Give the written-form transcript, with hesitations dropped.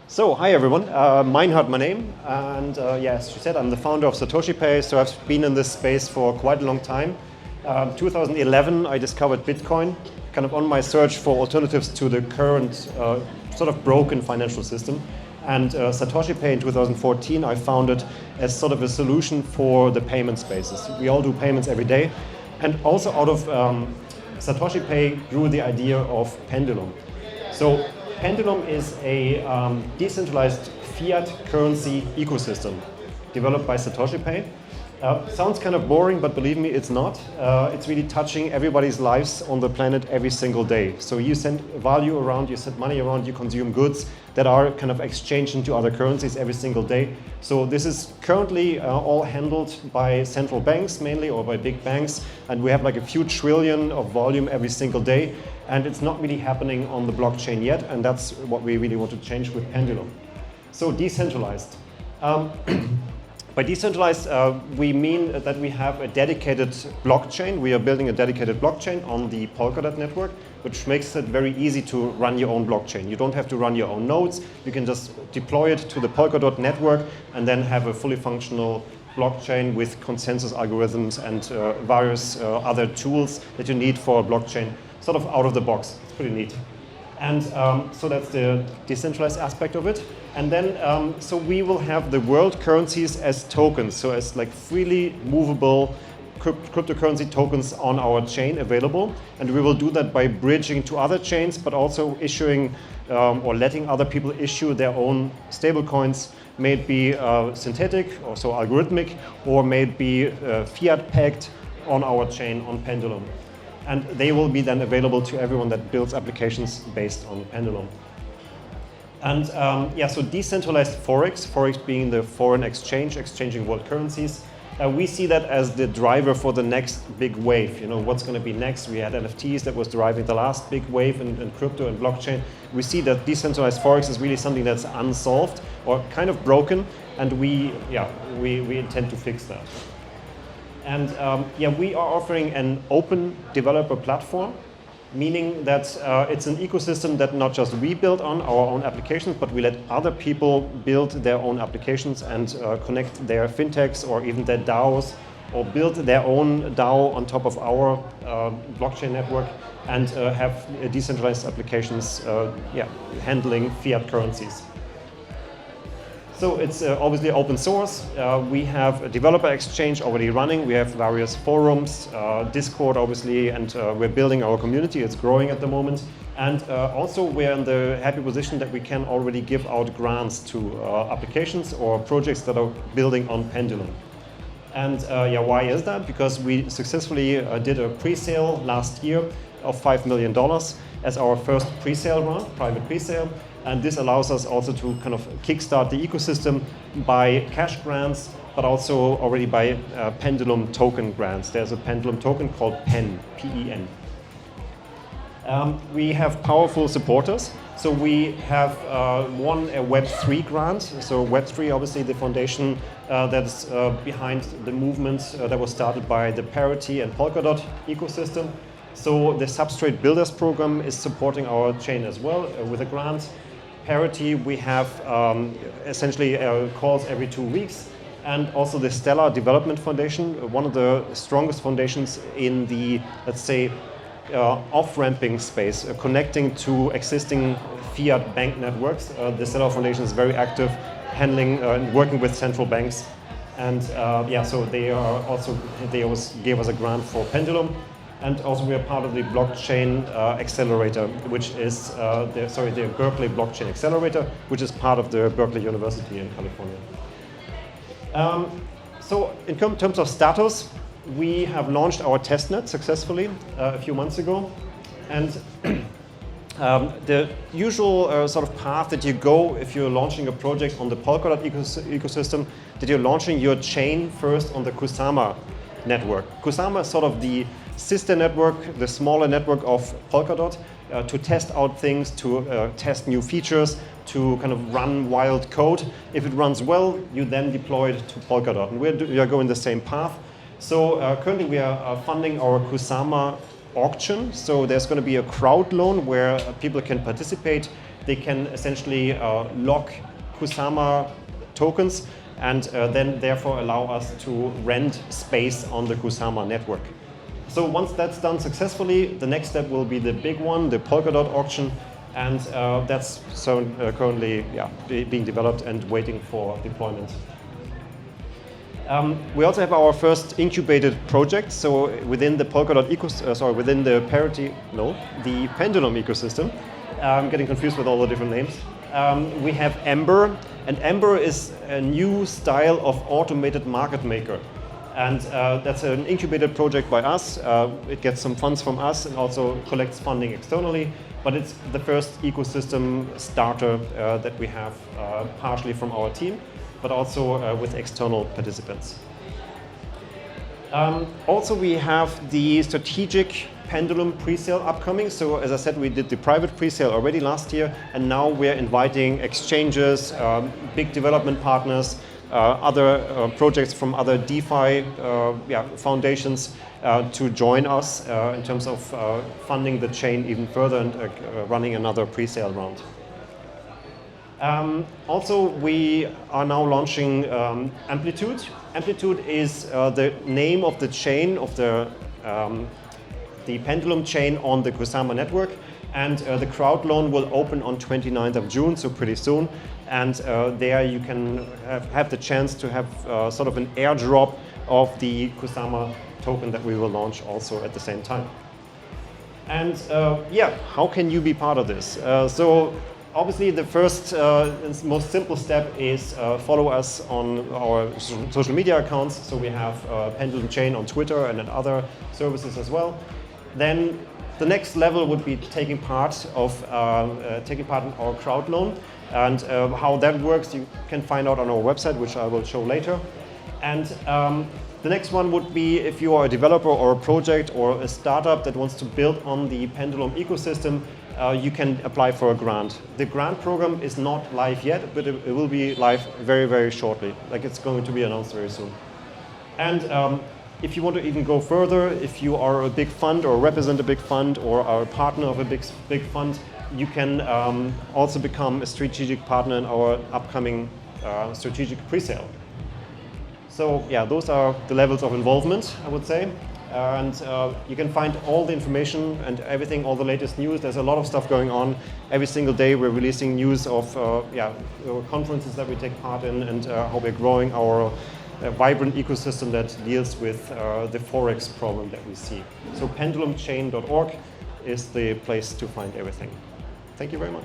So, hi everyone, MEINHARD my name, and as she said, I'm the founder of Satoshi Pay, so I've been in this space for quite a long time. 2011, I discovered Bitcoin, kind of on my search for alternatives to the current sort of broken financial system. And Satoshi Pay in 2014, I found it as sort of a solution for the payment spaces. We all do payments every day. And also out of Satoshi Pay grew the idea of Pendulum. So Pendulum is a decentralized fiat currency ecosystem developed by Satoshi Pay. Sounds kind of boring, but believe me, it's not. It's really touching everybody's lives on the planet every single day. So you send value around, you send money around, you consume goods that are kind of exchanged into other currencies every single day. So this is currently all handled by central banks mainly, or by big banks. And we have like a few trillion of volume every single day. And it's not really happening on the blockchain yet. And that's what we really want to change with Pendulum. So decentralized. By decentralized, we mean that we have a dedicated blockchain. We are building a dedicated blockchain on the Polkadot network, which makes it very easy to run your own blockchain. You don't have to run your own nodes. You can just deploy it to the Polkadot network and then have a fully functional blockchain with consensus algorithms and various other tools that you need for a blockchain, sort of out of the box. It's pretty neat. And so that's the decentralized aspect of it. And then, so we will have the world currencies as tokens, so as like freely movable cryptocurrency tokens on our chain available. And we will do that by bridging to other chains, but also issuing or letting other people issue their own stablecoins, may it be synthetic, or so algorithmic, or may it be fiat pegged on our chain on Pendulum. And they will be then available to everyone that builds applications based on Pendulum. And so decentralized Forex being the foreign exchange, exchanging world currencies. We see that as the driver for the next big wave. You know, what's going to be next? We had NFTs that was driving the last big wave in crypto and blockchain. We see that decentralized Forex is really something that's unsolved or kind of broken, and we intend to fix that. And we are offering an open developer platform, meaning that it's an ecosystem that not just we build on our own applications, but we let other people build their own applications and connect their fintechs or even their DAOs, or build their own DAO on top of our blockchain network and have decentralized applications handling fiat currencies. So it's obviously open source. We have a developer exchange already running. We have various forums, Discord obviously, and we're building our community. It's growing at the moment. And also we're in the happy position that we can already give out grants to applications or projects that are building on Pendulum. And why is that? Because we successfully did a pre-sale last year of $5 million as our first pre-sale round, private pre-sale. And this allows us also to kind of kickstart the ecosystem by cash grants, but also already by Pendulum token grants. There's a Pendulum token called PEN, P-E-N. We have powerful supporters. So we have won a Web3 grant. So Web3, obviously the foundation that's behind the movement that was started by the Parity and Polkadot ecosystem. So the Substrate Builders program is supporting our chain as well with a grant. Parity, we have essentially calls every 2 weeks. And also the Stellar Development Foundation, one of the strongest foundations in the, let's say, off-ramping space, connecting to existing fiat bank networks. The Stellar Foundation is very active, handling and working with central banks. And so they always gave us a grant for Pendulum. And also we are part of the Blockchain Accelerator, which is the Berkeley Blockchain Accelerator, which is part of the Berkeley University in California. So in terms of status, we have launched our testnet successfully a few months ago. And the usual sort of path that you go if you're launching a project on the Polkadot ecosystem, that you're launching your chain first on the Kusama network. Kusama is sort of the sister network, the smaller network of Polkadot, to test out things, to test new features, to kind of run wild code. If it runs well, you then deploy it to Polkadot. And we are going the same path. So currently we are funding our Kusama auction. So there's going to be a crowd loan where people can participate they can essentially lock Kusama tokens and then therefore allow us to rent space on the Kusama network. So once that's done successfully, the next step will be the big one, the Polkadot auction, and that's currently being developed and waiting for deployment. We also have our first incubated project. So within the Polkadot within the the Pendulum ecosystem. I'm getting confused with all the different names. We have Ember, and Ember is a new style of automated market maker. And that's an incubated project by us. It gets some funds from us and also collects funding externally. But it's the first ecosystem starter that we have partially from our team, but also with external participants. Also, we have the strategic Pendulum pre-sale upcoming. So as I said, we did the private pre-sale already last year, and now we're inviting exchanges, big development partners, other projects from other DeFi foundations to join us in terms of funding the chain even further and running another pre-sale round. Also, we are now launching Amplitude. Amplitude is the name of the chain of the Pendulum chain on the Kusama network, and the crowd loan will open on 29th of June, so pretty soon. And there you can have the chance to have sort of an airdrop of the Kusama token that we will launch also at the same time. And how can you be part of this? So obviously the first and most simple step is follow us on our social media accounts. So we have Pendulum Chain on Twitter and on other services as well. Then the next level would be taking part in our crowd loan. And how that works you can find out on our website, which I will show later. And the next one would be if you are a developer or a project or a startup that wants to build on the Pendulum ecosystem, you can apply for a grant. The grant program is not live yet, but it will be live very, very shortly. Like, it's going to be announced very soon. And if you want to even go further, if you are a big fund or represent a big fund or are a partner of a big fund, you can also become a strategic partner in our upcoming strategic pre-sale. So yeah, those are the levels of involvement, I would say. And you can find all the information and everything, all the latest news. There's a lot of stuff going on. Every single day we're releasing news of conferences that we take part in and how we're growing our vibrant ecosystem that deals with the Forex problem that we see. So pendulumchain.org is the place to find everything. Thank you very much.